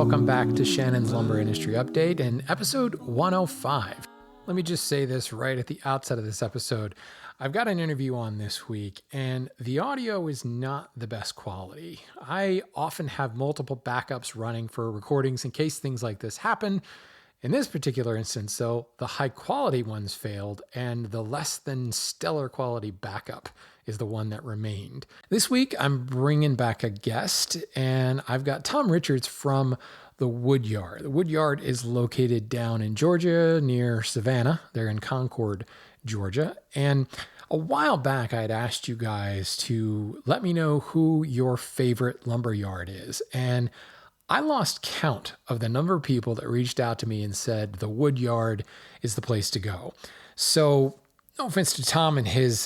welcome back to Shannon's Lumber Industry Update and episode 105. Let me just say this right at the outset of this episode. I've got an interview on this week, and the audio is not the best quality. I often have multiple backups running for recordings in case things like this happen. In this particular instance, though, the high quality ones failed, and the less than stellar quality backup is the one that remained. This week, I'm bringing back a guest, and I've got Tom Richards from the Woodyard. The Woodyard is located down in Georgia near Savannah. They're in Concord, Georgia. And a while back, I had asked you guys to let me know who your favorite lumber yard is. And I lost count of the number of people that reached out to me and said the Woodyard is the place to go. So no offense to Tom and his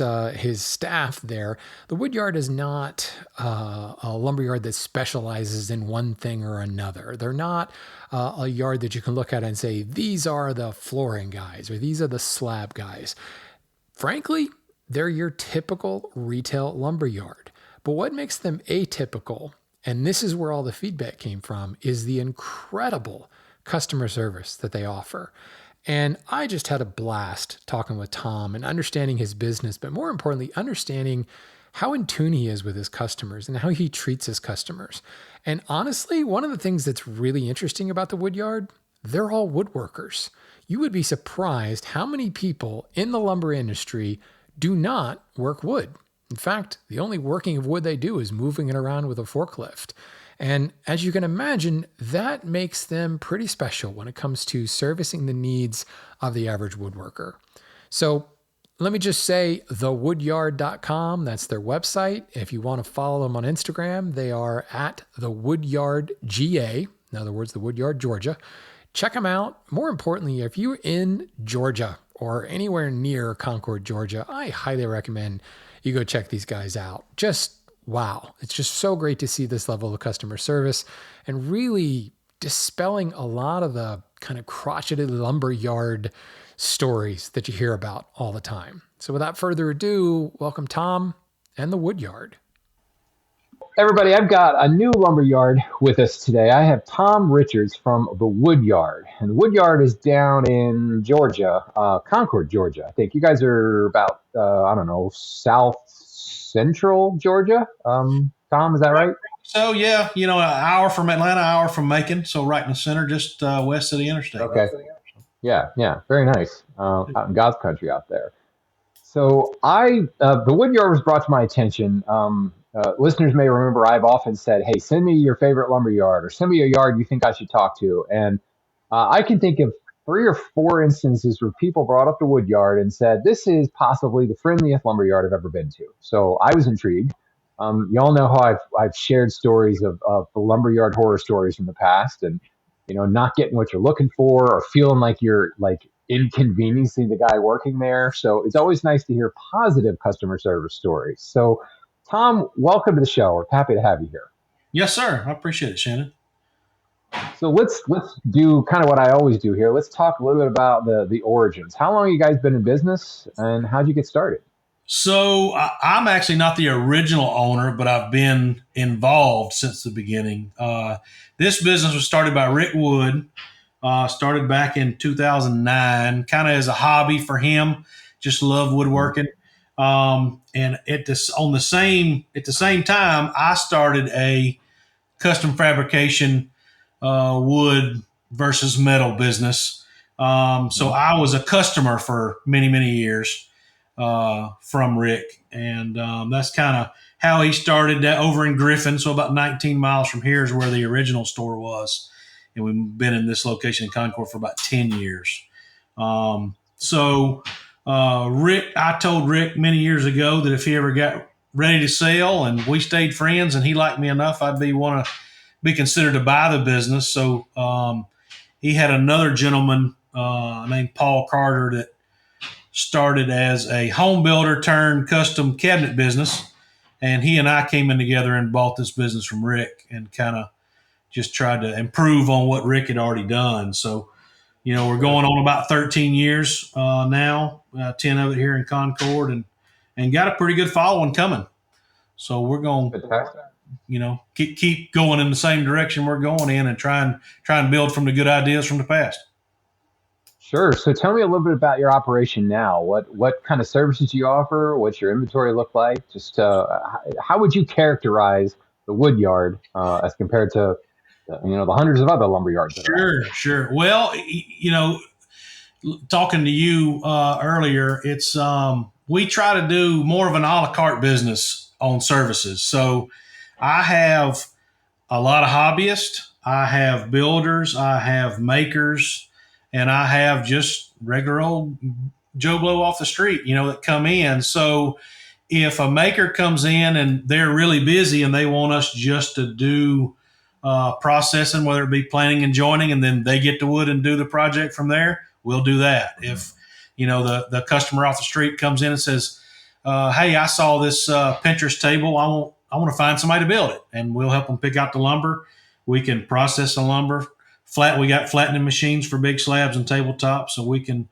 staff there, the Woodyard is not a lumberyard that specializes in one thing or another. They're not a yard that you can look at and say, these are the flooring guys or these are the slab guys. Frankly, they're your typical retail lumberyard. But what makes them atypical, and this is where all the feedback came from, is the incredible customer service that they offer. And I just had a blast talking with Tom and understanding his business, but more importantly, understanding how in tune he is with his customers and how he treats his customers. And honestly, one of the things that's really interesting about the Woodyard, they're all woodworkers. You would be surprised how many people in the lumber industry do not work wood. In fact, the only working of wood they do is moving it around with a forklift. And as you can imagine, that makes them pretty special when it comes to servicing the needs of the average woodworker. So let me just say thewoodyard.com, that's their website. If you want to follow them on Instagram, they are at thewoodyardga, in other words, the Woodyard, Georgia. Check them out. More importantly, if you're in Georgia or anywhere near Concord, Georgia, I highly recommend you go check these guys out. Wow. It's just so great to see this level of customer service and really dispelling a lot of the kind of crotchety lumberyard stories that you hear about all the time. So without further ado, welcome Tom and the Woodyard. Everybody, I've got a new lumberyard with us today. I have Tom Richards from the Woodyard. And the Woodyard is down in Georgia, Concord, Georgia. I think you guys are about, south central Georgia. Tom, is that right? So, yeah, an hour from Atlanta, an hour from Macon. So right in the center, just west of the interstate. Okay. Yeah. Very nice. Out in God's country out there. So the Woodyard was brought to my attention. Listeners may remember I've often said, hey, send me your favorite lumberyard or send me a yard you think I should talk to. And I can think of 3 or 4 instances where people brought up the Woodyard and said, this is possibly the friendliest lumberyard I've ever been to. So I was intrigued. You all know how I've shared stories of the lumberyard horror stories in the past and, not getting what you're looking for or feeling like you're inconveniencing the guy working there. So it's always nice to hear positive customer service stories. So Tom, welcome to the show. We're happy to have you here. Yes, sir. I appreciate it, Shannon. So let's do kind of what I always do here. Let's talk a little bit about the origins. How long have you guys been in business and how'd you get started? So I'm actually not the original owner, but I've been involved since the beginning. This business was started by Rick Wood, started back in 2009, kind of as a hobby for him, just love woodworking. And at the same time, I started a custom fabrication wood versus metal business. So I was a customer for many, many years from Rick. And that's kind of how he started that over in Griffin. So about 19 miles from here is where the original store was. And we've been in this location in Concord for about 10 years. I told Rick many years ago that if he ever got ready to sell and we stayed friends and he liked me enough, I'd want to be considered to buy the business. So he had another gentleman named Paul Carter that started as a home builder turned custom cabinet business. And he and I came in together and bought this business from Rick and kind of just tried to improve on what Rick had already done. So, we're going on about 13 years now, 10 of it here in Concord and got a pretty good following coming. So we're going. Fantastic. keep going in the same direction we're going in, and try and build from the good ideas from the past. Sure. So tell me a little bit about your operation now. What kind of services do you offer? What's your inventory look like? Just how would you characterize the wood yard as compared to the hundreds of other lumber yards that are out there? Sure. Well, talking to you earlier, it's we try to do more of an a la carte business on services. So I have a lot of hobbyists, I have builders, I have makers, and I have just regular old Joe Blow off the street, that come in. So if a maker comes in and they're really busy and they want us just to do processing, whether it be planing and joining, and then they get the wood and do the project from there, we'll do that. If the customer off the street comes in and says, "Hey, I saw this Pinterest table. I want to find somebody to build it," and we'll help them pick out the lumber. We can process the lumber. We got flattening machines for big slabs and tabletops, so we can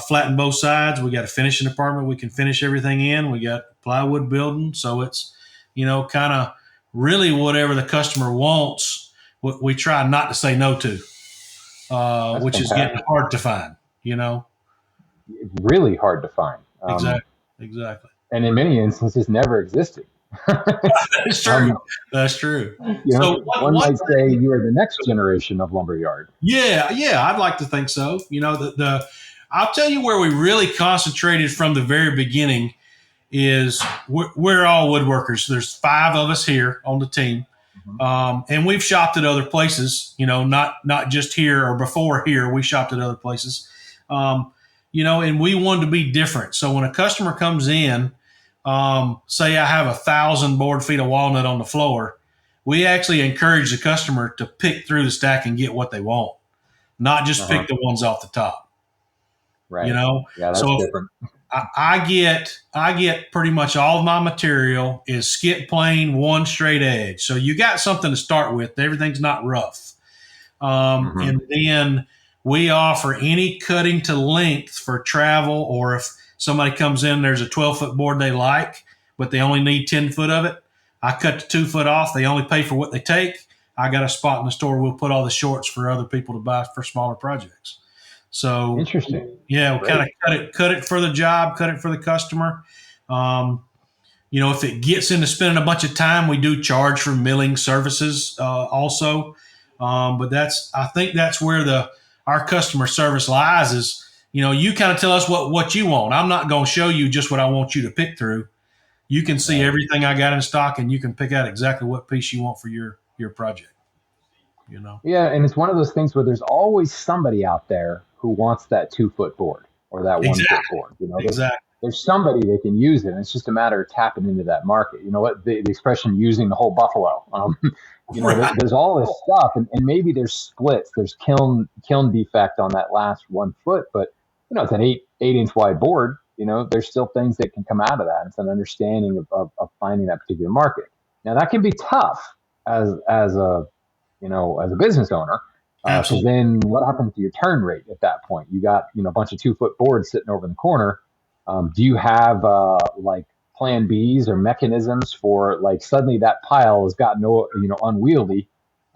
flatten both sides. We got a finishing department. We can finish everything in. We got plywood building, so it's kind of really whatever the customer wants. We try not to say no to, which is getting hard to find. Really hard to find. Exactly. And in many instances, never existed. That's true. That's true. So one might say you are the next generation of lumberyard. Yeah, I'd like to think so. I'll tell you where we really concentrated from the very beginning is we're all woodworkers. There's 5 of us here on the team, and we've shopped at other places. Not just here or before here. We shopped at other places, and we wanted to be different. So when a customer comes in, say I have 1,000 board feet of walnut on the floor, we actually encourage the customer to pick through the stack and get what they want, not just pick the ones off the top. Right. Yeah, that's different. I get pretty much all of my material is skip plane, one straight edge. So you got something to start with. Everything's not rough. And then we offer any cutting to length for travel, or if somebody comes in, there's a 12-foot board they like, but they only need 10 foot of it. I cut the 2 foot off. They only pay for what they take. I got a spot in the store. We'll put all the shorts for other people to buy for smaller projects. So interesting. Yeah, we'll kind of cut it for the job, cut it for the customer. If it gets into spending a bunch of time, we do charge for milling services also. But I think that's where our customer service lies is, you kind of tell us what you want. I'm not going to show you just what I want you to pick through. You can see everything I got in stock, and you can pick out exactly what piece you want for your project. Yeah, and it's one of those things where there's always somebody out there who wants that 2 foot board or that 1 foot board. There's somebody that can use it, and it's just a matter of tapping into that market. You know what the expression "using the whole buffalo." There's all this stuff, and maybe there's splits. There's kiln defect on that last 1 foot, but it's an 8-inch wide board. There's still things that can come out of that. It's an understanding of finding that particular market. Now that can be tough as a business owner. So then what happens to your turn rate at that point? You got, a bunch of 2 foot boards sitting over in the corner. Do you have like plan Bs or mechanisms for like suddenly that pile has gotten unwieldy?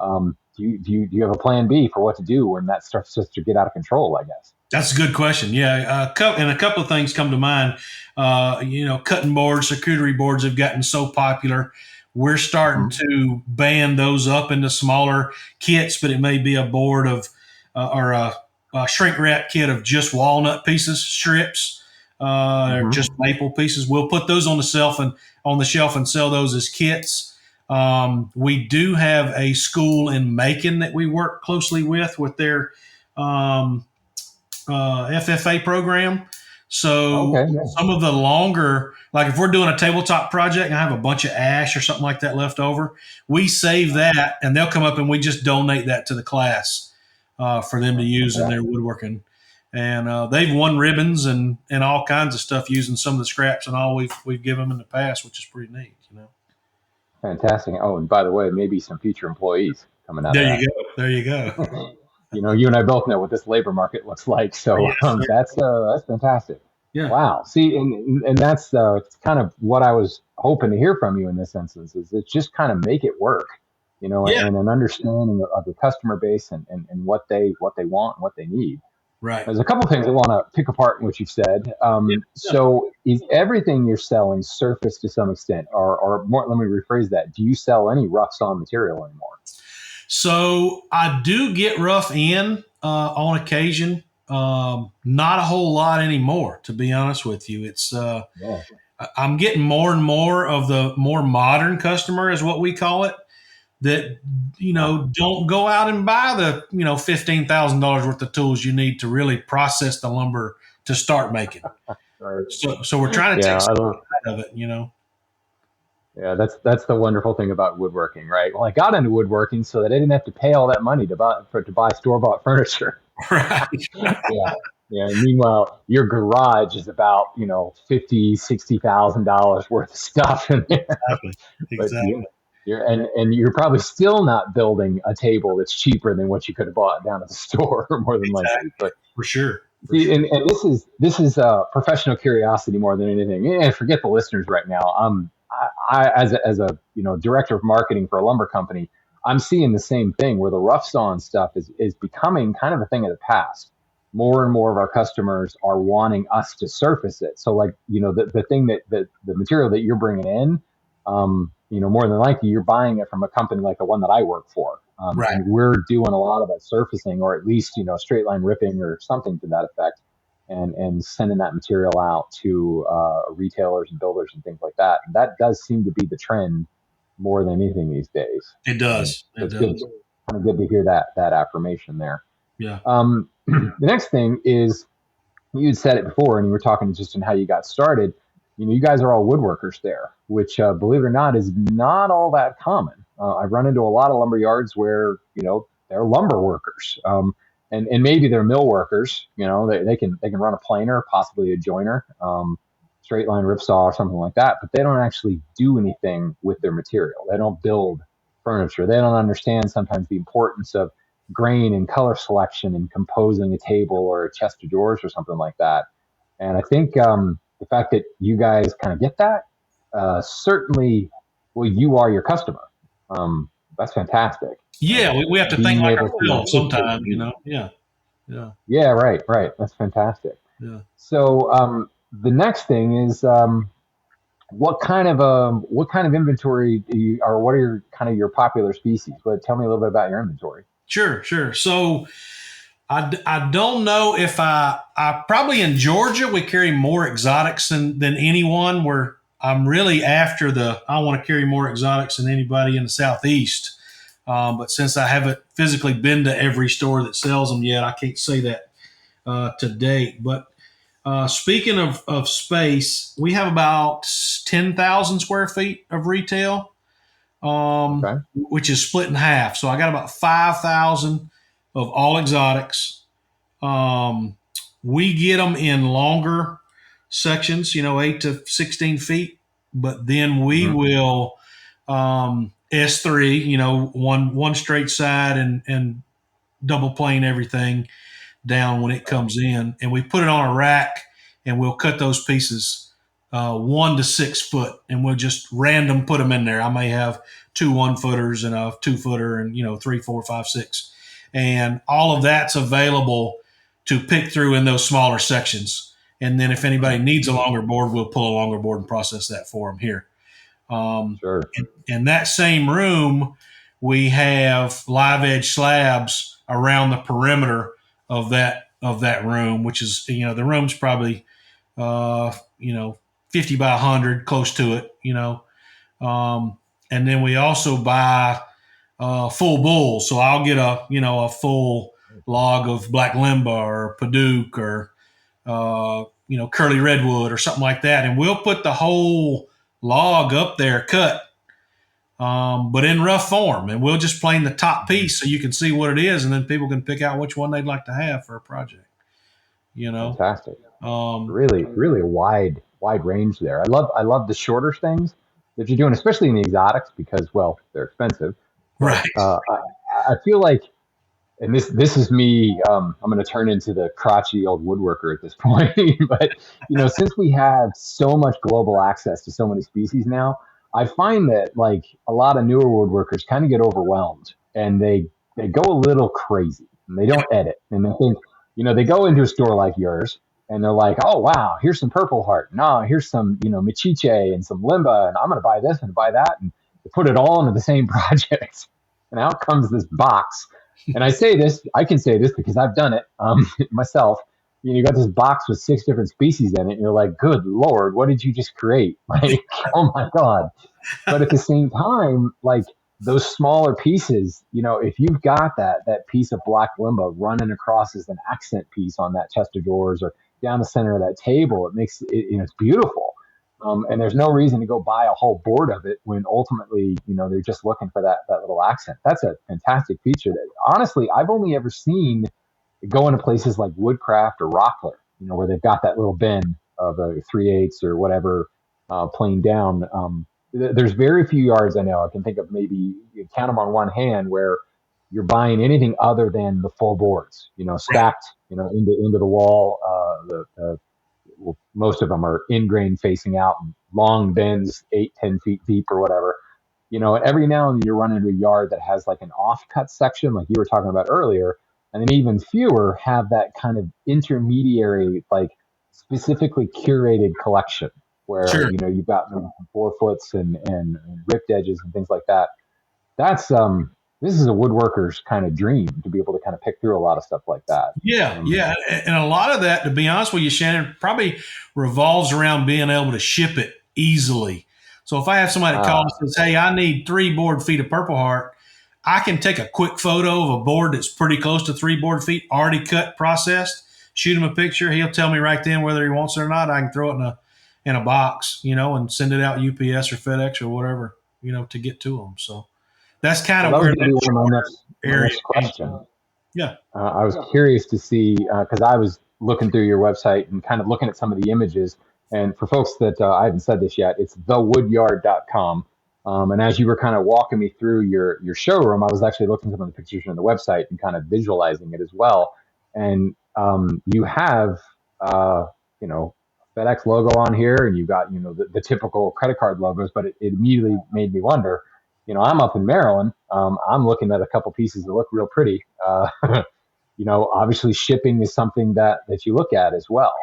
Do you have a plan B for what to do when that starts just to get out of control, I guess? That's a good question. Yeah. And a couple of things come to mind. Cutting boards, charcuterie boards have gotten so popular. We're starting to band those up into smaller kits, but it may be a board of or a shrink wrap kit of just walnut pieces, strips, or just maple pieces. We'll put those on the shelf and sell those as kits. We do have a school in Macon that we work closely with their FFA program. So some of the longer, like if we're doing a tabletop project and I have a bunch of ash or something like that left over, we save that and they'll come up and we just donate that to the class for them to use in their woodworking. And they've won ribbons and all kinds of stuff using some of the scraps and all we've given them in the past, which is pretty neat, Fantastic. Oh, and by the way, maybe some future employees coming out. There you go. You and I both know what this labor market looks like, so that's fantastic. Yeah. Wow. See, and that's kind of what I was hoping to hear from you in this instance is it's just kind of make it work, Yeah. and an understanding of the customer base and what they want and what they need. Right. There's a couple of things I want to pick apart in what you've said. Yeah. So is everything you're selling surface to some extent, or more? Let me rephrase that. Do you sell any rough sawn material anymore? So I do get rough in on occasion. Not a whole lot anymore, to be honest with you. It's Yeah. I'm getting more and more of the more modern customer, is what we call it, that don't go out and buy the $15,000 worth of tools you need to really process the lumber to start making. Right. So we're trying to take Yeah. I some love. out of it. Yeah, that's the wonderful thing about woodworking, right? Well, I got into woodworking so that I didn't have to pay all that money to buy store bought furniture. Right. Yeah. Yeah. Meanwhile, your garage is about, $50,000-$60,000 worth of stuff in there. Exactly. But Exactly. and you're probably still not building a table that's cheaper than what you could have bought down at the store, more than likely. Exactly. But For sure. see, and this is professional curiosity more than anything. And forget the listeners right now. I as a director of marketing for a lumber company, I'm seeing the same thing where the rough sawn stuff is becoming kind of a thing of the past. More and more of our customers are wanting us to surface it. So like the thing the material that you're bringing in, more than likely you're buying it from a company like the one that I work for. Right. And we're doing a lot of that surfacing, or at least straight line ripping or something to that effect, and sending that material out to retailers and builders and things like that. And that does seem to be the trend more than anything these days. It does. So It it's does. kind of good to hear that affirmation there. Yeah. The next thing is, you had said it before, and you were talking just on how you got started. You guys are all woodworkers there, which, believe it or not, is not all that common. I've run into a lot of lumber yards where they're lumber workers, and maybe they're mill workers. They can run a planer, possibly a joiner, straight line ripsaw or something like that, but they don't actually do anything with their material. They don't build furniture. They don't understand sometimes the importance of grain and color selection and composing a table or a chest of drawers or something like that. And I think the fact that you guys kind of get that, certainly, well, you are your customer. That's fantastic. Yeah. We have to think Being like able to ourselves sometimes, anticipate. Yeah. Yeah. Yeah, right. That's fantastic. Yeah. So the next thing is, what kind of inventory do you, or what are your popular species? But tell me a little bit about your inventory. Sure. So I don't know if I probably in Georgia, we carry more exotics than anyone, where I'm really after I want to carry more exotics than anybody in the Southeast. But since I haven't physically been to every store that sells them yet, I can't say that to date. But speaking of space, we have about 10,000 square feet of retail, Okay. which is split in half. So I got about 5,000 of all exotics. We get them in longer sections, 8 to 16 feet, but then we Mhm. will S3, one straight side and double plane everything down when it comes in, and we put it on a rack, and we'll cut those pieces 1 to 6 foot, and we'll just random put them in there. I may have 2 1-footers and a 2-footer, and 3, 4, 5, 6, and all of that's available to pick through in those smaller sections. And then if anybody needs a longer board, we'll pull a longer board and process that for them here. Sure. In that same room, we have live edge slabs around the perimeter of that room, which is the room's probably 50 by 100, close to it, and then we also buy full bulls. So I'll get a full log of black limba or Paduke or curly redwood or something like that, and we'll put the whole log up there cut, but in rough form, and we'll just plane the top piece so you can see what it is, and then people can pick out which one they'd like to have for a project. Fantastic. Um, Really a wide range there. I love the shorter things that you're doing, especially in the exotics, because, well, they're expensive. right. I feel like and this is me. I'm going to turn into the crotchety old woodworker at this point. But since we have so much global access to so many species now, I find that like a lot of newer woodworkers kind of get overwhelmed and they go a little crazy and they don't edit and they think they go into a store like yours and they're like, oh wow, here's some Purple Heart, no, here's some Machiche and some Limba, and I'm going to buy this and buy that, and they put it all into the same project, and out comes this box. And I can say this because I've done it myself. You got this box with 6 different species in it, and you're like, good Lord, what did you just create? Like, oh my God. But at the same time, like those smaller pieces, if you've got that piece of black limba running across as an accent piece on that chest of drawers or down the center of that table, it makes it, it's beautiful. And there's no reason to go buy a whole board of it when ultimately, they're just looking for that little accent. That's a fantastic feature that honestly, I've only ever seen go into places like Woodcraft or Rockler, where they've got that little bin of a 3/8 or whatever planed down. There's very few yards I know. I can think of maybe you count them on one hand where you're buying anything other than the full boards, stacked, into the wall. Well, most of them are in-grain facing out, long bins, 8-10 feet deep or whatever. And every now and then you run into a yard that has like an off-cut section, like you were talking about earlier, and then even fewer have that kind of intermediary, like specifically curated collection where Sure. you've got 4-foots and ripped edges and things like that. That's this is a woodworker's kind of dream to be able to kind of pick through a lot of stuff like that. Yeah, yeah. And a lot of that, to be honest with you, Shannon, probably revolves around being able to ship it easily. So if I have somebody that calls and says, hey, I need 3 board feet of Purple Heart, I can take a quick photo of a board that's pretty close to 3 board feet, already cut, processed, shoot him a picture. He'll tell me right then whether he wants it or not. I can throw it in a box, and send it out UPS or FedEx or whatever, to get to them. So that's kind of where my next question. Yeah. I was curious to see, because I was looking through your website and kind of looking at some of the images. And for folks that I haven't said this yet, it's thewoodyard.com. And as you were kind of walking me through your showroom, I was actually looking at some of the pictures on the website and kind of visualizing it as well. And you have, FedEx logo on here, and you've got, the typical credit card logos, but it immediately made me wonder, I'm up in Maryland. I'm looking at a couple pieces that look real pretty. Obviously shipping is something that you look at as well.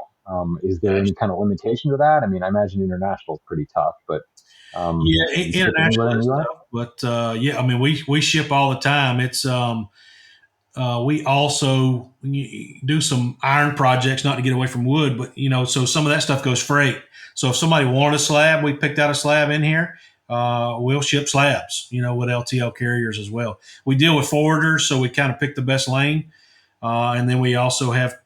Is there any kind of limitation to that? I mean, I imagine international is pretty tough, but international is tough. But I mean, we ship all the time. It's we also do some iron projects, not to get away from wood, but so some of that stuff goes freight. So if somebody wanted a slab, we picked out a slab in here. We'll ship slabs, with LTL carriers as well. We deal with forwarders, so we kind of pick the best lane. And then we also have,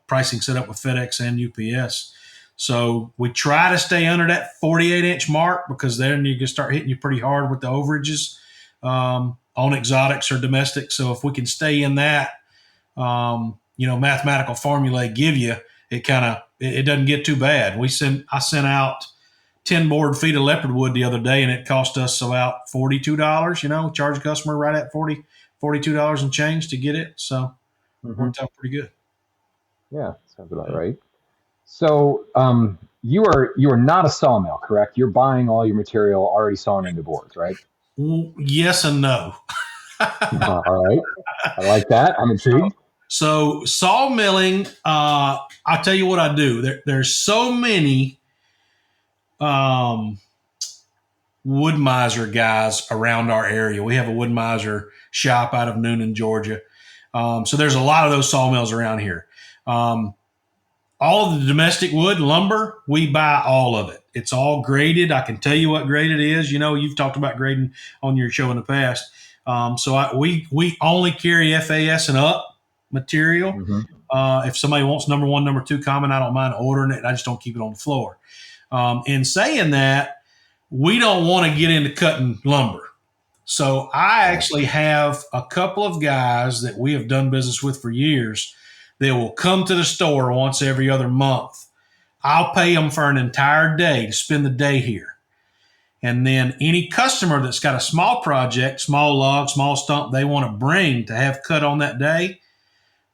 pricing set up with FedEx and UPS. So we try to stay under that 48-inch mark because then you can start hitting you pretty hard with the overages on exotics or domestic. So if we can stay in that, mathematical formula they give you, it doesn't get too bad. I sent out 10 board feet of leopard wood the other day, and it cost us about $42, charge the customer right at $42 and change to get it. So it worked out pretty good. Yeah, sounds about right. So you are not a sawmill, correct? You're buying all your material already sawn into boards, right? Yes and no. All right. I like that. I'm intrigued. So sawmilling, I'll tell you what I do. There's so many Wood-Mizer guys around our area. We have a Wood-Mizer shop out of Noonan, Georgia. So there's a lot of those sawmills around here. All of the domestic wood, lumber, we buy all of it. It's all graded. I can tell you what grade it is. You've talked about grading on your show in the past. We only carry FAS and up material. If somebody wants number 1, number 2 common, I don't mind ordering it. I just don't keep it on the floor. In saying that, we don't want to get into cutting lumber. So I actually have a couple of guys that we have done business with for years. They will come to the store once every other month. I'll pay them for an entire day to spend the day here. And then any customer that's got a small project, small log, small stump they want to bring to have cut on that day,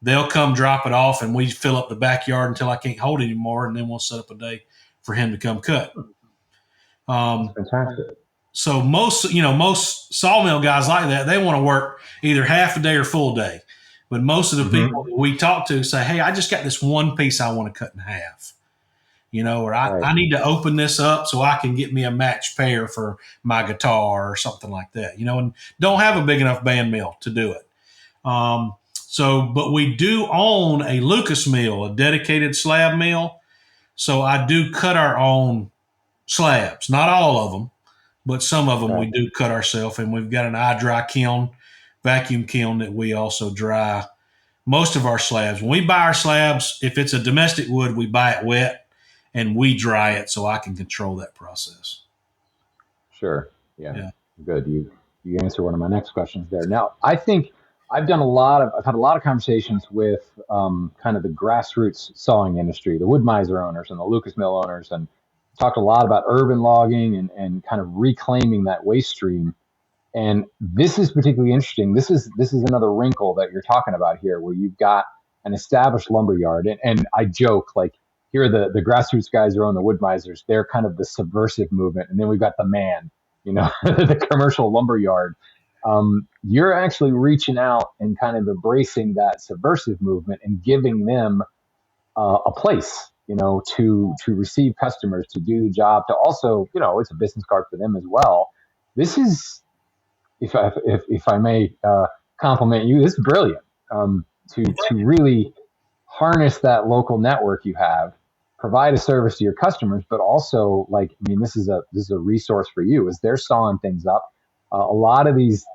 they'll come drop it off, and we fill up the backyard until I can't hold it anymore, and then we'll set up a day for him to come cut. Fantastic. So most sawmill guys like that, they want to work either half a day or full day. But most of the people that we talk to say, hey, I just got this one piece I want to cut in half. Or I need to open this up so I can get me a matched pair for my guitar or something like that, and don't have a big enough band mill to do it. But we do own a Lucas mill, a dedicated slab mill. So I do cut our own slabs, not all of them, but some of them we do cut ourselves. And we've got an iDry kiln, vacuum kiln that we also dry most of our slabs. When we buy our slabs, if it's a domestic wood, we buy it wet and we dry it so I can control that process. Sure. Yeah. Good. You answered one of my next questions there. Now, I think I've had a lot of conversations with kind of the grassroots sawing industry, the Wood-Mizer owners and the Lucas Mill owners, and talked a lot about urban logging and kind of reclaiming that waste stream. And this is particularly interesting. This is another wrinkle that you're talking about here, where you've got an established lumber yard. And I joke, like, here are the grassroots guys who own the Wood-Mizers. They're kind of the subversive movement. And then we've got the man, the commercial lumber yard. You're actually reaching out and kind of embracing that subversive movement and giving them a place, to receive customers, to do the job, to also, it's a business card for them as well. This is, if I may compliment you, this is brilliant. To really harness that local network you have, provide a service to your customers, but also, this is a resource for you as they're sawing things up. A lot of these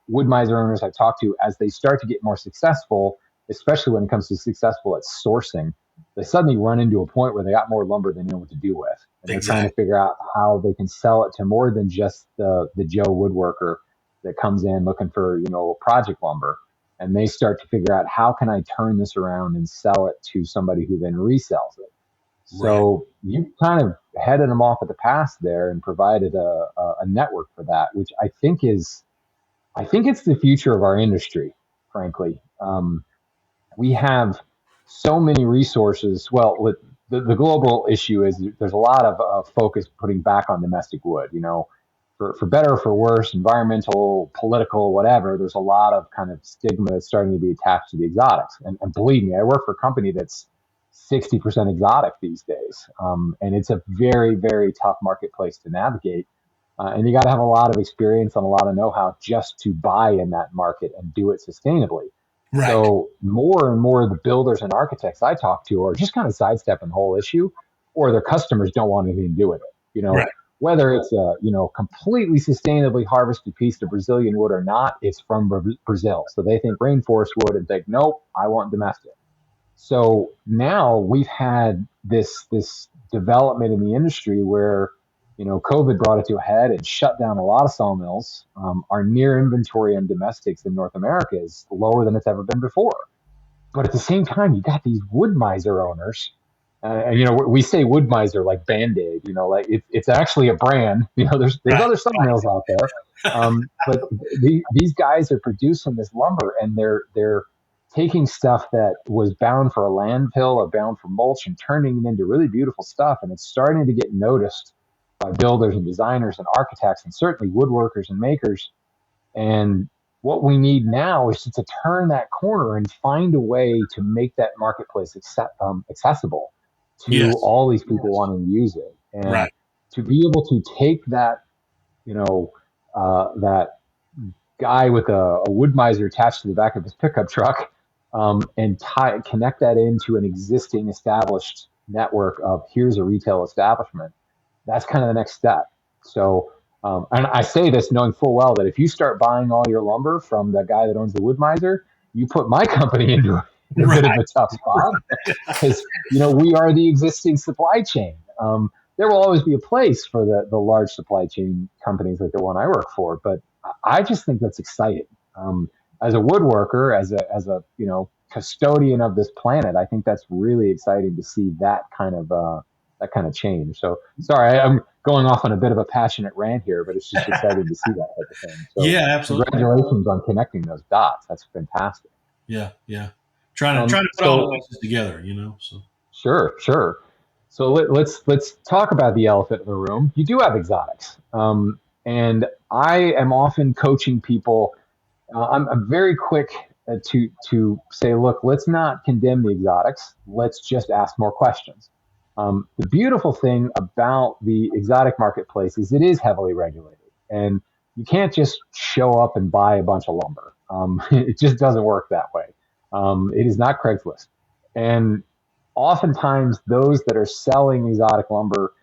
Wood-Mizer owners I've talked to, as they start to get more successful, especially when it comes to successful at sourcing, they suddenly run into a point where they got more lumber than they know what to do with. And they're trying to figure out how they can sell it to more than just the Joe woodworker that comes in looking for, project lumber. And they start to figure out, how can I turn this around and sell it to somebody who then resells it? So you kind of headed them off at the pass there and provided a network for that, which I think it's the future of our industry, frankly. We have so many resources. Well, the global issue is there's a lot of focus putting back on domestic wood, for better or for worse, environmental, political, whatever. There's a lot of kind of stigma starting to be attached to the exotics. And believe me, I work for a company that's 60% exotic these days. And it's a very, very tough marketplace to navigate. And you got to have a lot of experience and a lot of know-how just to buy in that market and do it sustainably. Right. So more and more of the builders and architects I talk to are just kind of sidestepping the whole issue, or their customers don't want anything to do with it. Whether it's a, completely sustainably harvested piece of Brazilian wood or not, it's from Brazil. So they think rainforest wood and think, nope, I want domestic. So now we've had this development in the industry where, COVID brought it to a head and shut down a lot of sawmills. Our near inventory on domestics in North America is lower than it's ever been before. But at the same time, you got these Wood-Mizer owners. We say Wood-Mizer like Band-Aid, it's actually a brand. There's other sawmills out there. But these guys are producing this lumber, and they're taking stuff that was bound for a landfill or bound for mulch and turning it into really beautiful stuff. And it's starting to get noticed by builders and designers and architects and certainly woodworkers and makers. And what we need now is to turn that corner and find a way to make that marketplace accessible to all these people wanting to use it. And to be able to take that, that guy with a Wood-Mizer attached to the back of his pickup truck, and connect that into an existing established network of, here's a retail establishment. That's kind of the next step. So, and I say this knowing full well that if you start buying all your lumber from the guy that owns the Wood-Mizer, you put my company into a bit of a tough spot, because, we are the existing supply chain. There will always be a place for the large supply chain companies like the one I work for, but I just think that's exciting. As a woodworker, as a custodian of this planet, I think that's really exciting to see that kind of that kind of change. So sorry, I'm going off on a bit of a passionate rant here, but it's just exciting to see that type of thing. So Yeah, absolutely. congratulations on connecting those dots. That's fantastic. Yeah, yeah. Trying to put all the pieces together, So Sure. So let's talk about the elephant in the room. You do have exotics, and I am often coaching people. I'm very quick to say, look, let's not condemn the exotics. Let's just ask more questions. The beautiful thing about the exotic marketplace is it is heavily regulated, and you can't just show up and buy a bunch of lumber. It just doesn't work that way. It is not Craigslist, and oftentimes those that are selling exotic lumber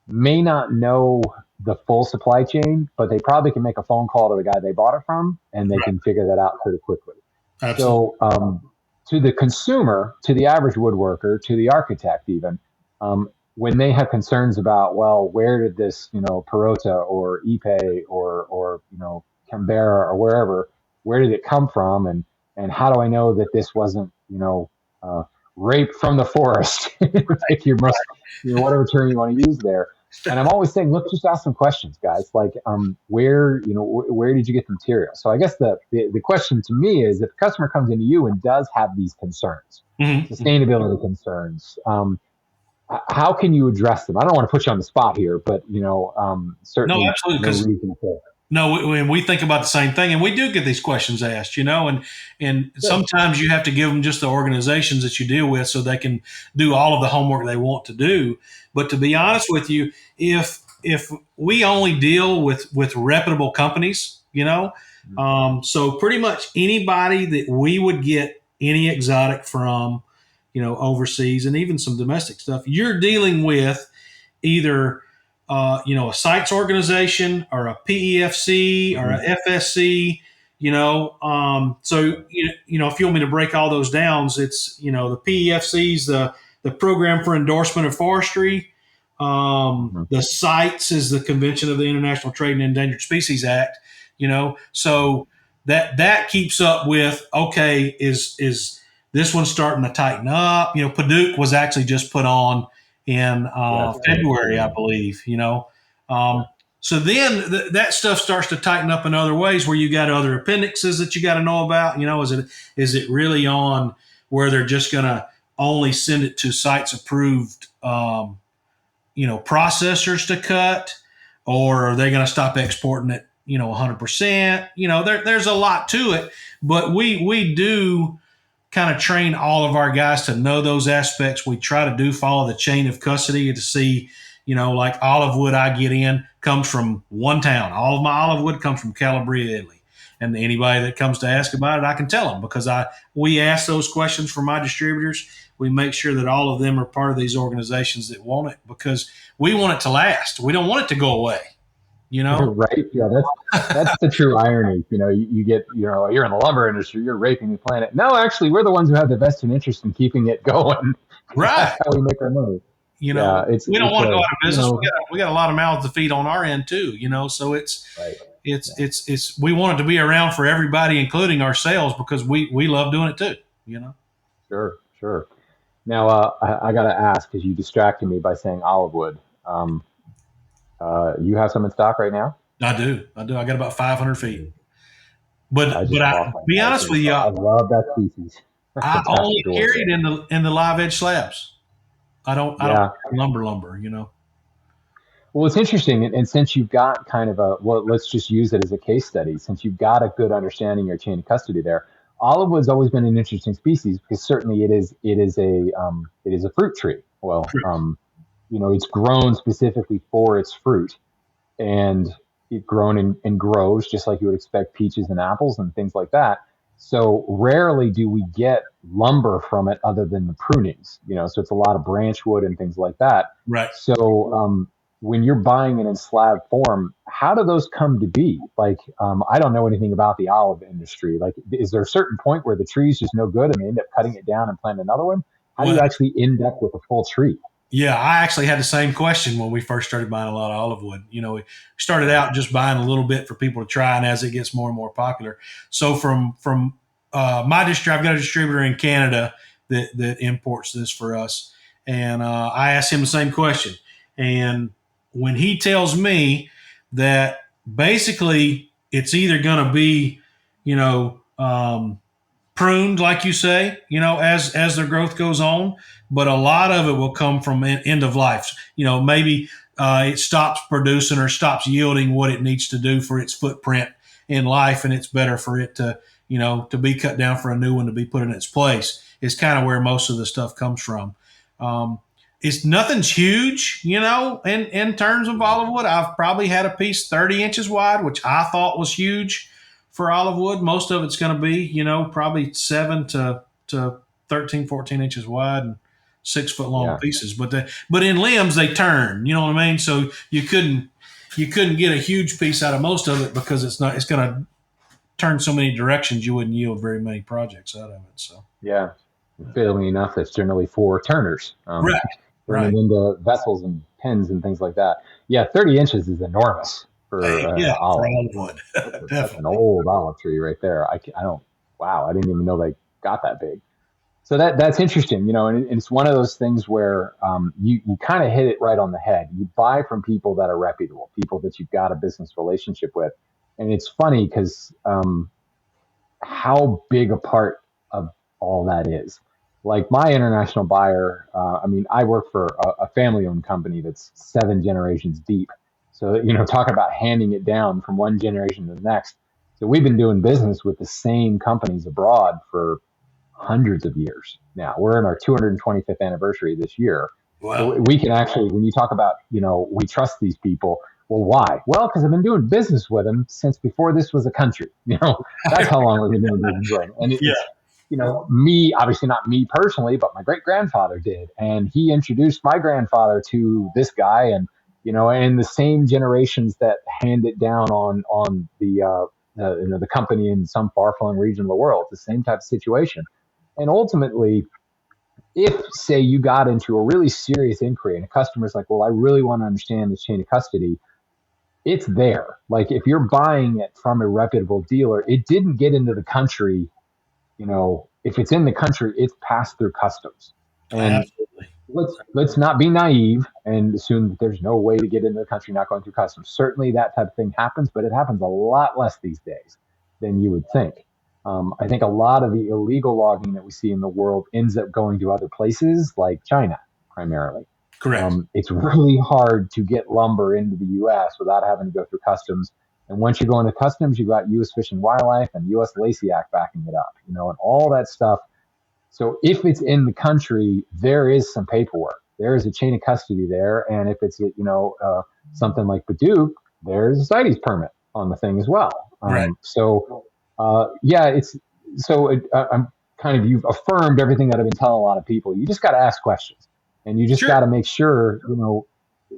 may not know the full supply chain, but they probably can make a phone call to the guy they bought it from, and they can figure that out pretty quickly. absolutely. So, to the consumer, to the average woodworker, to the architect, even when they have concerns about, well, where did this, Perota or Ipe or Canberra or where did it come from, and how do I know that this wasn't, rape from the forest, like your most, whatever term you want to use there. And I'm always saying, look, just ask some questions, guys. Like, where did you get the material? So I guess the question to me is, if a customer comes into you and does have these concerns, sustainability concerns, how can you address them? I don't want to put you on the spot here, but certainly No, absolutely. no reason to. No, we think about the same thing, and we do get these questions asked, and sometimes you have to give them just the organizations that you deal with so they can do all of the homework they want to do. But to be honest with you, if we only deal with reputable companies, so pretty much anybody that we would get any exotic from, overseas, and even some domestic stuff, you're dealing with either a sites organization or a PEFC or a FSC, so, if you want me to break all those down, it's, the PEFC's the Program for Endorsement of Forestry. The CITES is the Convention of the International Trade in Endangered Species Act, so that keeps up with, okay, is this one starting to tighten up? Paducah was actually just put on in February, I believe, so then that stuff starts to tighten up in other ways, where you got other appendixes that you got to know about. Is it really on where they're just going to only send it to sites approved, processors to cut, or are they going to stop exporting it, 100%? There's a lot to it, but we do kind of train all of our guys to know those aspects. We try to follow the chain of custody to see, like olive wood I get in comes from one town. All of my olive wood comes from Calabria, Italy. And anybody that comes to ask about it, I can tell them, because we ask those questions for my distributors. We make sure that all of them are part of these organizations that want it, because we want it to last. We don't want it to go away. Right? Yeah, that's the true irony. You get, you're in the lumber industry, you're raping the planet. No, actually, we're the ones who have the vested interest in keeping it going. Right. That's how we make our money. We don't want to go out of business. We got a lot of mouths to feed on our end too. So it's we want it to be around for everybody, including ourselves, because we love doing it too. Sure. Now I got to ask, because you distracted me by saying olive wood. You have some in stock right now? I do. I got about 500 feet. But I be honest with you, I love that species. I only carry it in the live edge slabs. I don't lumber. Well, it's interesting, and since you've got kind of let's just use it as a case study. Since you've got a good understanding of your chain of custody there, olive wood's always been an interesting species, because certainly it is a fruit tree. Well, it's grown specifically for its fruit, and it's grown and grows just like you would expect peaches and apples and things like that. So rarely do we get lumber from it other than the prunings, so it's a lot of branch wood and things like that. Right. So when you're buying it in slab form, how do those come to be? Like, I don't know anything about the olive industry. Like, is there a certain point where the tree's just no good and they end up cutting it down and plant another one? How do you actually end up with a full tree? Yeah, I actually had the same question when we first started buying a lot of olive wood. We started out just buying a little bit for people to try, and as it gets more and more popular. So from my distributor, I've got a distributor in Canada that imports this for us, And I asked him the same question. And when he tells me that basically it's either going to be, pruned, like you say, as their growth goes on, but a lot of it will come from end of life. Maybe it stops producing or stops yielding what it needs to do for its footprint in life, and it's better for it to, to be cut down for a new one to be put in its place. Is kind of where most of the stuff comes from. It's nothing's huge, in terms of olive wood. I've probably had a piece 30 inches wide, which I thought was huge for olive wood. Most of it's going to be, probably 7 to 13, 14 inches wide and 6 foot long pieces. But in limbs, they turn, you know what I mean? So you couldn't get a huge piece out of most of it because it's going to turn so many directions. You wouldn't yield very many projects out of it. So, yeah. Fittingly enough, that's generally for turners. Right. Turning into vessels and pens and things like that. Yeah, 30 inches is enormous for olive wood. That's an old olive tree right there. I didn't even know they got that big. So that's interesting, and it's one of those things where you kind of hit it right on the head. You buy from people that are reputable, people that you've got a business relationship with. And it's funny because how big a part of all that is. Like my international buyer, I work for a family-owned company that's 7 generations deep. So, talk about handing it down from one generation to the next. So we've been doing business with the same companies abroad for hundreds of years now. We're in our 225th anniversary this year. Wow. So we can actually, when you talk about, we trust these people. Well, why? Well, because I've been doing business with them since before this was a country. That's how long we've been doing business with them. And it's, me, obviously not me personally, but my great grandfather did. And he introduced my grandfather to this guy and, and the same generations that hand it down on the company in some far-flung region of the world. It's the same type of situation. And ultimately, if, say, you got into a really serious inquiry and a customer's like, well, I really want to understand the chain of custody, it's there. Like if you're buying it from a reputable dealer, it didn't get into the country. If it's in the country, it's passed through customs. And let's not be naive and assume that there's no way to get into the country not going through customs. Certainly that type of thing happens, but it happens a lot less these days than you would think. I think a lot of the illegal logging that we see in the world ends up going to other places like China primarily. Correct. It's really hard to get lumber into the U.S. without having to go through customs. And once you go into customs, you've got U.S. Fish and Wildlife and U.S. Lacey Act backing it up, and all that stuff. So if it's in the country, there is some paperwork. There is a chain of custody there. And if it's, something like Baduk, there's a CITES permit on the thing as well. Right. So, I'm kind of, you've affirmed everything that I've been telling a lot of people. You just got to ask questions and you just got to make sure,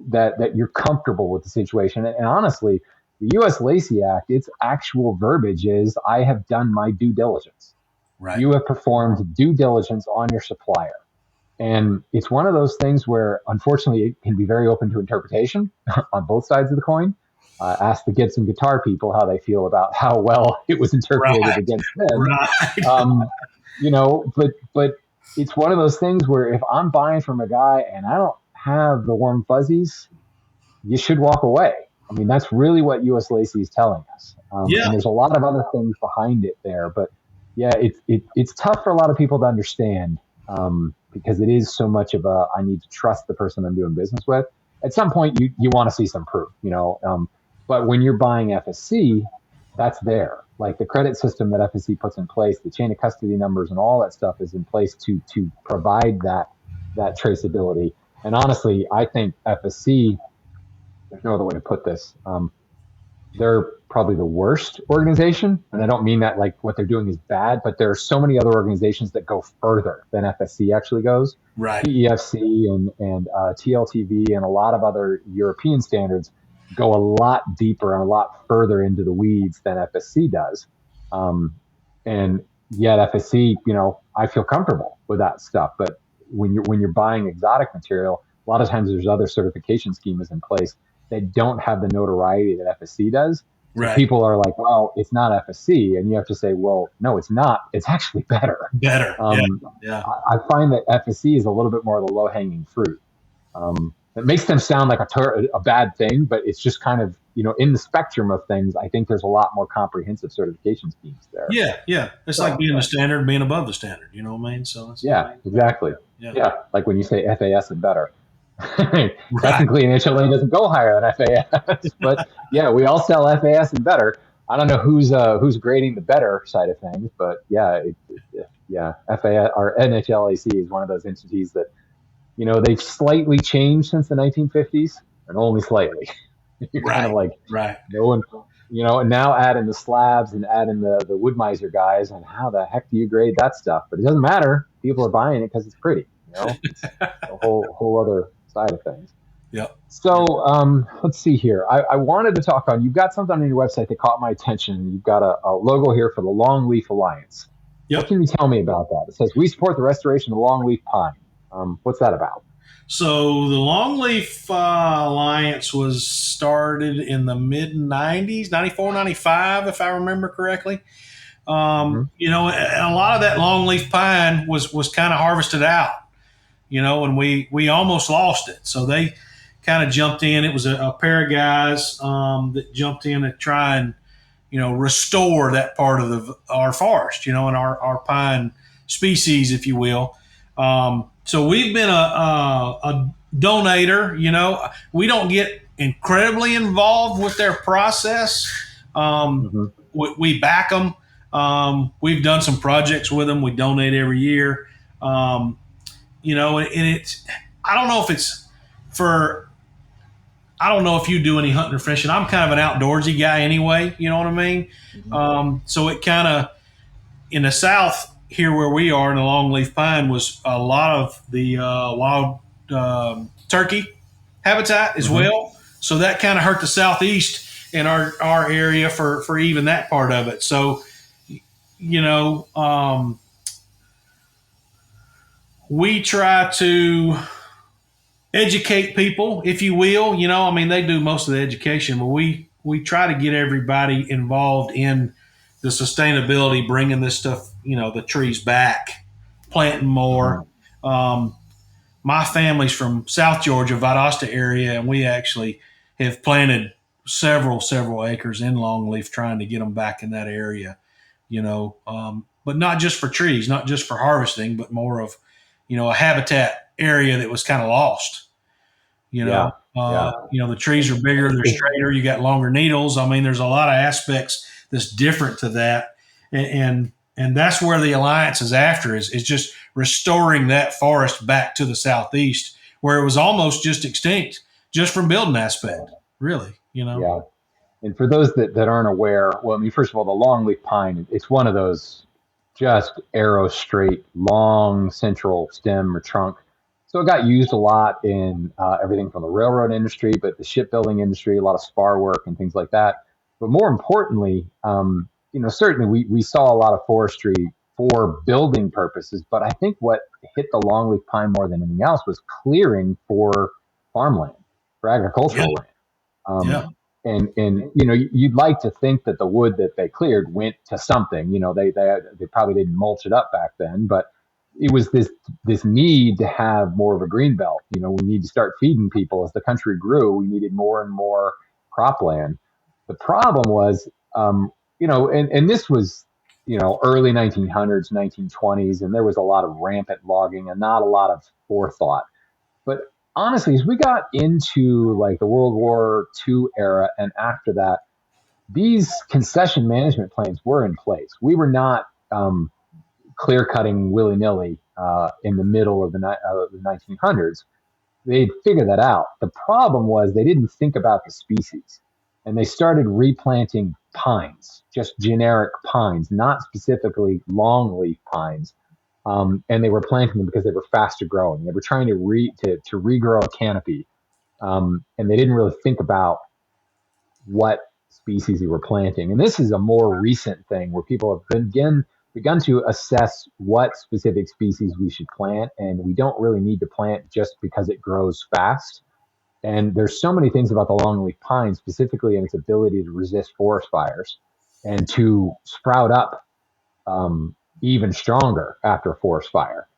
that you're comfortable with the situation. And honestly, the U.S. Lacey Act, its actual verbiage is, I have done my due diligence. Right. You have performed due diligence on your supplier. And it's one of those things where, unfortunately, it can be very open to interpretation on both sides of the coin. Ask the Gibson guitar people how they feel about how well it was interpreted against them. Right. But it's one of those things where if I'm buying from a guy and I don't have the warm fuzzies, you should walk away. I mean, that's really what U.S. Lacey is telling us. And there's a lot of other things behind it there. But yeah, it's tough for a lot of people to understand because it is so much of a, I need to trust the person I'm doing business with. At some point, you want to see some proof, but when you're buying FSC, that's there. Like the credit system that FSC puts in place, the chain of custody numbers and all that stuff is in place to provide that traceability. And honestly, I think FSC, there's no other way to put this. They're probably the worst organization. And I don't mean that like what they're doing is bad, but there are so many other organizations that go further than FSC actually goes. Right. PEFC and TLTV and a lot of other European standards go a lot deeper and a lot further into the weeds than FSC does. And yet FSC, I feel comfortable with that stuff. But when you're buying exotic material, a lot of times there's other certification schemas in place that don't have the notoriety that FSC does. So Right. people are like, well, it's not FSC. And you have to say, well, no, it's not. It's actually better. Better. Yeah. Um, Yeah. I find that FSC is a little bit more of the low hanging fruit. It makes them sound like a bad thing, but it's just kind of, in the spectrum of things, I think there's a lot more comprehensive certification schemes there. Yeah. Yeah. It's like being the standard, being above the standard. You know what I mean? So it's, Yeah, exactly. Yeah. Yeah, like when you say FAS and better. Right. Technically, an HLA doesn't go higher than FAS, but yeah, we all sell FAS and better. I don't know who's grading the better side of things, but yeah, FAS or NHLAC is one of those entities that they've slightly changed since the 1950s, and only slightly. You're kind of like Right. no one, and now add in the slabs and add in the Woodmiser guys, and how the heck do you grade that stuff? But it doesn't matter. People are buying it because it's pretty. It's a whole other side of things. Yep. So let's see here. I wanted to talk on. You've got something on your website that caught my attention. You've got a logo here for the Longleaf Alliance. Yep. What can you tell me about that? It says we support the restoration of the longleaf pine. What's that about? So the Longleaf Alliance was started in the mid 90s, 94, 95, if I remember correctly. And a lot of that longleaf pine was kind of harvested out, and we almost lost it. So they kind of jumped in. It was a pair of guys that jumped in to try and, restore that part of our forest, and our pine species, if you will. So we've been a donator. We don't get incredibly involved with their process. We back them. We've done some projects with them. We donate every year. And it's, I don't know if it's for, I don't know if you do any hunting or fishing. I'm kind of an outdoorsy guy anyway. You know what I mean? So it kind of, in the South here where we are in the longleaf pine was a lot of the wild turkey habitat as well. So that kind of hurt the Southeast in our area for even that part of it. So, we try to educate people, if you will. They do most of the education, but we try to get everybody involved in the sustainability, bringing this stuff, the trees back, planting more. My family's from South Georgia, Valdosta area, and we actually have planted several acres in longleaf, trying to get them back in that area, but not just for trees, not just for harvesting, but more of, a habitat area that was kind of lost. The trees are bigger, they're straighter, you got longer needles. There's a lot of aspects that's different to that. And that's where the Alliance is after, is just restoring that forest back to the Southeast, where it was almost just extinct, just from building aspect, really, Yeah. And for those that aren't aware, well, first of all, the longleaf pine, it's one of those just arrow straight, long central stem or trunk. So it got used a lot in everything from the railroad industry, but the shipbuilding industry, a lot of spar work and things like that. But more importantly, certainly we saw a lot of forestry for building purposes, but I think what hit the longleaf pine more than anything else was clearing for farmland, for agricultural land. And you'd like to think that the wood that they cleared went to something. They probably didn't mulch it up back then, but it was this need to have more of a green belt. We need to start feeding people. As the country grew, we needed more and more cropland. The problem was, and this was, early 1900s, 1920s, and there was a lot of rampant logging and not a lot of forethought. But honestly, as we got into like the World War II era and after that, these concession management plans were in place. We were not clear cutting willy nilly in the middle of the 1900s. They'd figured that out. The problem was they didn't think about the species, and they started replanting pines, just generic pines, not specifically longleaf pines. And they were planting them because they were faster growing. They were trying to regrow a canopy, and they didn't really think about what species they were planting. And this is a more recent thing where people have begun to assess what specific species we should plant, and we don't really need to plant just because it grows fast. And there's so many things about the longleaf pine, specifically in its ability to resist forest fires and to sprout up even stronger after a forest fire.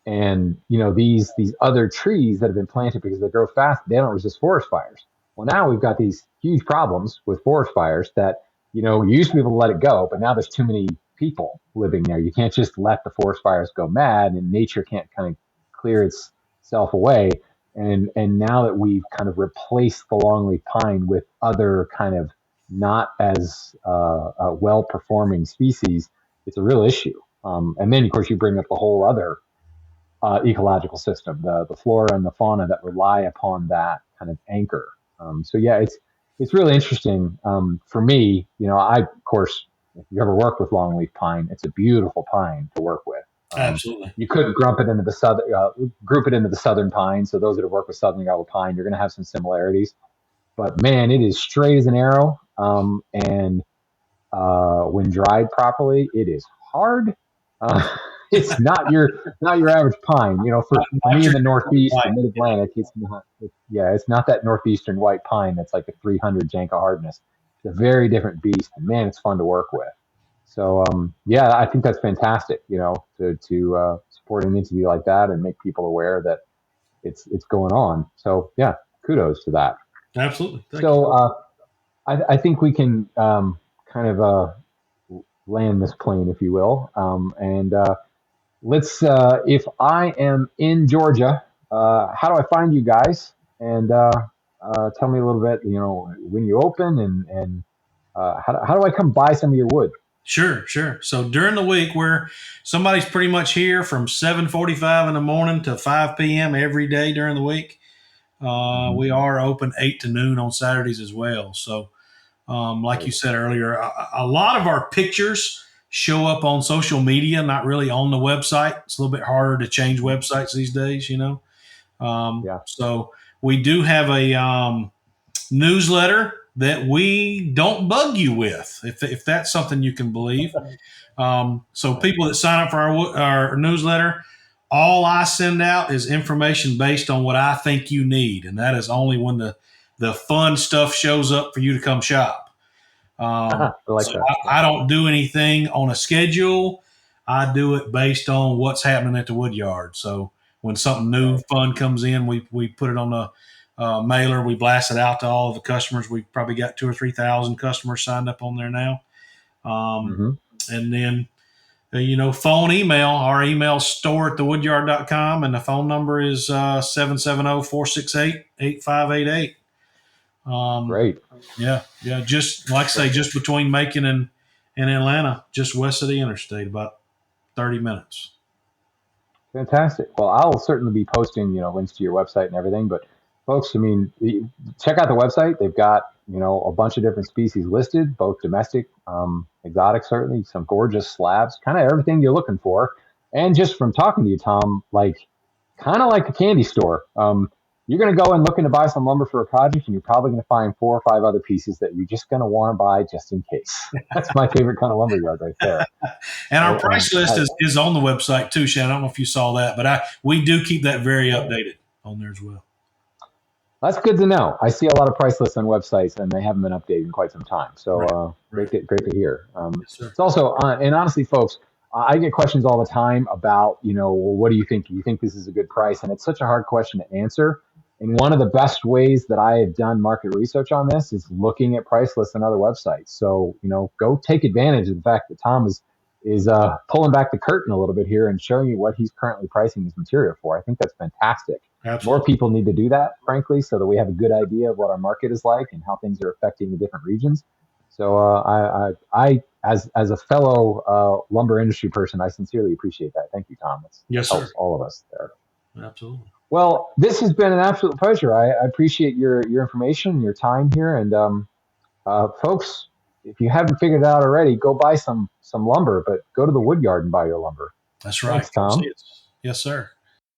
And these other trees that have been planted because they grow fast, they don't resist forest fires. Well, now we've got these huge problems with forest fires that you used to be able to let it go, but now there's too many people living there. You can't just let the forest fires go mad, and nature can't kind of clear itself away. And now that we've kind of replaced the longleaf pine with other kind of not as well performing species, it's a real issue. And then, of course, you bring up the whole other ecological system, the flora and the fauna that rely upon that kind of anchor. So yeah, it's really interesting. For me, of course, if you ever work with longleaf pine, it's a beautiful pine to work with. Absolutely. You could group it into the southern pine. So those that have worked with southern yellow pine, you're going to have some similarities. But man, it is straight as an arrow. And when dried properly, it is hard. It's not your average pine. For me in the Northeast, the Mid Atlantic, it's not that northeastern white pine that's like a 300 Janka hardness. It's a very different beast, and man, it's fun to work with. So I think that's fantastic. To support an entity like that and make people aware that it's going on. So yeah, kudos to that. Absolutely. Thank you. I think we can kind of land this plane, if you will, and let's. If I am in Georgia, how do I find you guys? And tell me a little bit. When you open, and how do I come buy some of your wood? Sure. So during the week, where somebody's pretty much here from 7:45 in the morning to 5 p.m. every day during the week. We are open 8 to noon on Saturdays as well. So, like you said earlier, a lot of our pictures show up on social media, not really on the website. It's a little bit harder to change websites these days, So we do have a newsletter that we don't bug you with, if that's something you can believe. So people that sign up for our newsletter, all I send out is information based on what I think you need, and that is only when the fun stuff shows up for you to come shop. I don't do anything on a schedule. I do it based on what's happening at the wood yard. So when something new, fun comes in, we put it on the mailer. We blast it out to all of the customers. We've probably got 2,000 or 3,000 customers signed up on there now. And then, phone, email. Our email store@thewoodyard.com, and the phone number is 770-468-8588. Great. Yeah. Just like I say, just between Macon and Atlanta, just west of the interstate, about 30 minutes. Fantastic. Well, I'll certainly be posting, links to your website and everything. But folks, check out the website. They've got, a bunch of different species listed, both domestic, exotic, certainly, some gorgeous slabs, kind of everything you're looking for. And just from talking to you, Tom, kind of like a candy store. You're going to go and looking to buy some lumber for a project, and you're probably going to find 4 or 5 other pieces that you're just going to want to buy just in case. That's my favorite kind of lumber yard right there. And our price list is on the website too, Shane. I don't know if you saw that, but we do keep that very updated on there as well. That's good to know. I see a lot of price lists on websites, and they haven't been updated in quite some time. So great to hear. Yes, it's also, and honestly, folks, I get questions all the time about, well, what do you think? Do you think this is a good price? And it's such a hard question to answer. And one of the best ways that I have done market research on this is looking at price lists on other websites. So, go take advantage of the fact that Tom is pulling back the curtain a little bit here and showing you what he's currently pricing his material for. I think that's fantastic. Absolutely. More people need to do that, frankly, so that we have a good idea of what our market is like and how things are affecting the different regions. So I as a fellow lumber industry person, I sincerely appreciate that. Thank you, Tom. Yes, sir. Helps all of us there. Absolutely. Well, this has been an absolute pleasure. I appreciate your information, your time here, and folks, if you haven't figured it out already, go buy some lumber, but go to the wood yard and buy your lumber. That's right. Thanks, Tom. Yes, sir.